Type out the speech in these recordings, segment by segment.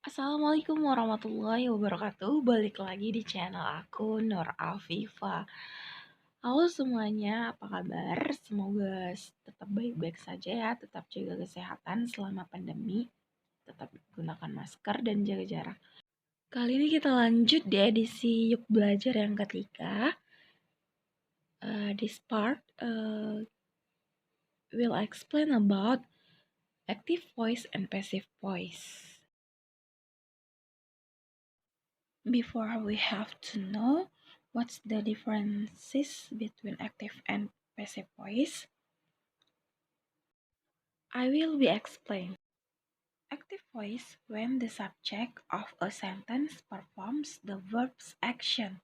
Assalamualaikum warahmatullahi wabarakatuh. Balik lagi di channel aku Nur Afifa. Halo semuanya, apa kabar? Semoga tetap baik-baik saja ya. Tetap jaga kesehatan selama pandemi. Tetap gunakan masker dan jaga jarak. Kali ini kita lanjut di edisi Yuk Belajar yang ketiga. This part will explain about active voice and passive voice. Before we have to know what's the differences between active and passive voice, I will be explain. Active voice when the subject of a sentence performs the verb's action.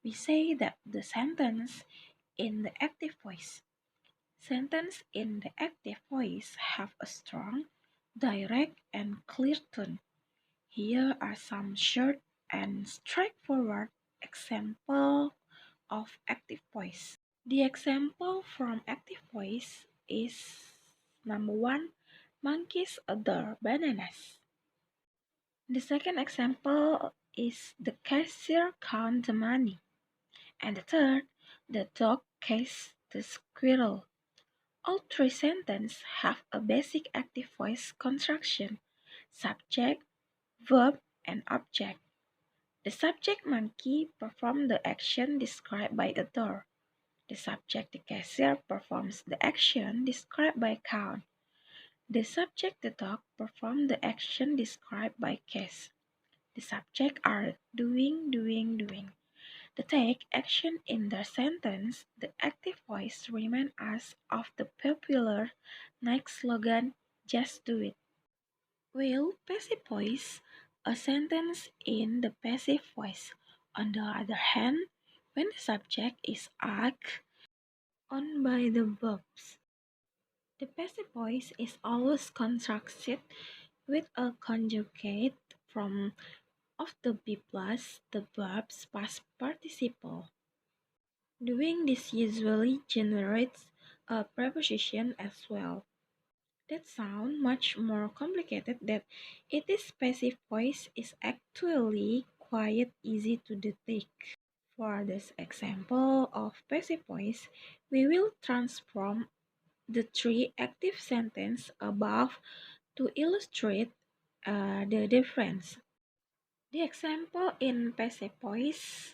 We say that the sentence in the active voice. Sentence in the active voice have a strong, direct, and clear tone. Here are some short and straightforward examples of active voice. The example from active voice is number 1, monkeys adore bananas. The second example is the cashier count the money. And the third, the dog chased the squirrel. All three sentences have a basic active voice construction: subject, verb, and object. The subject monkey performed the action described by adore. The subject the cashier performs the action described by count. The subject the dog performs the action described by case. The subject are doing. To take action in the sentence, the active voice reminds us of the popular Nike slogan, "Just do it." While passive voice, a sentence in the passive voice. On the other hand, when the subject is act on by the verbs, the passive voice is always constructed with a conjugate form of the be plus the verb's past participle. Doing this usually generates a preposition as well. That sounds much more complicated than it is. Passive voice is actually quite easy to detect. For this example of passive voice, we will transform the three active sentences above to illustrate the difference. The example in passive voice,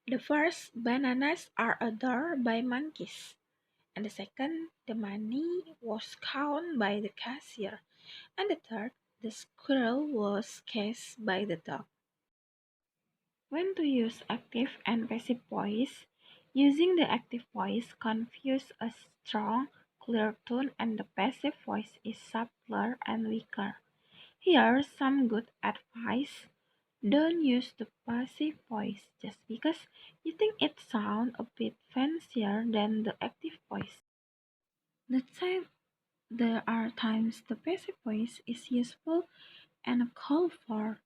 the first, bananas are adored by monkeys. And the second, the money was counted by the cashier. And the third, the squirrel was chased by the dog. When to use active and passive voice? Using the active voice confuses a strong, clear tone, and the passive voice is subtler and weaker. Here's some good advice. Don't use the passive voice just because you think it sounds a bit fancier than the active voice. That said, there are times the passive voice is useful and a call for.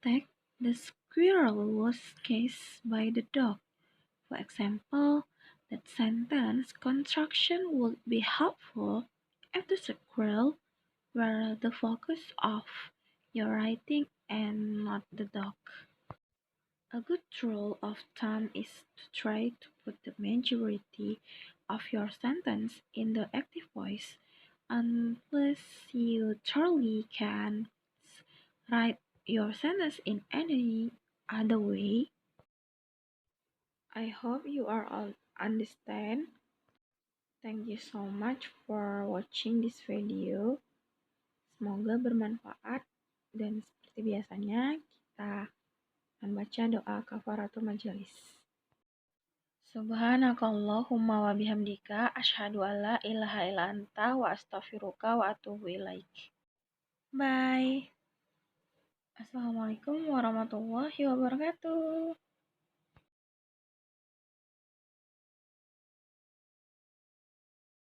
Take the squirrel was chased by the dog. For example, that sentence construction would be helpful if the squirrel were the focus of your writing and not the dog. A good rule of thumb is to try to put the majority of your sentence in the active voice unless you truly can write your sentence in any other way. I hope you are all understand. Thank you so much for watching this video. Semoga bermanfaat dan seperti biasanya kita membaca doa kafaratul majelis. Subhanakallahumma wa bihamdika asyhadu alla ilaha illa anta wa astaghfiruka wa atubu ilaik. Bye. Assalamualaikum warahmatullahi wabarakatuh.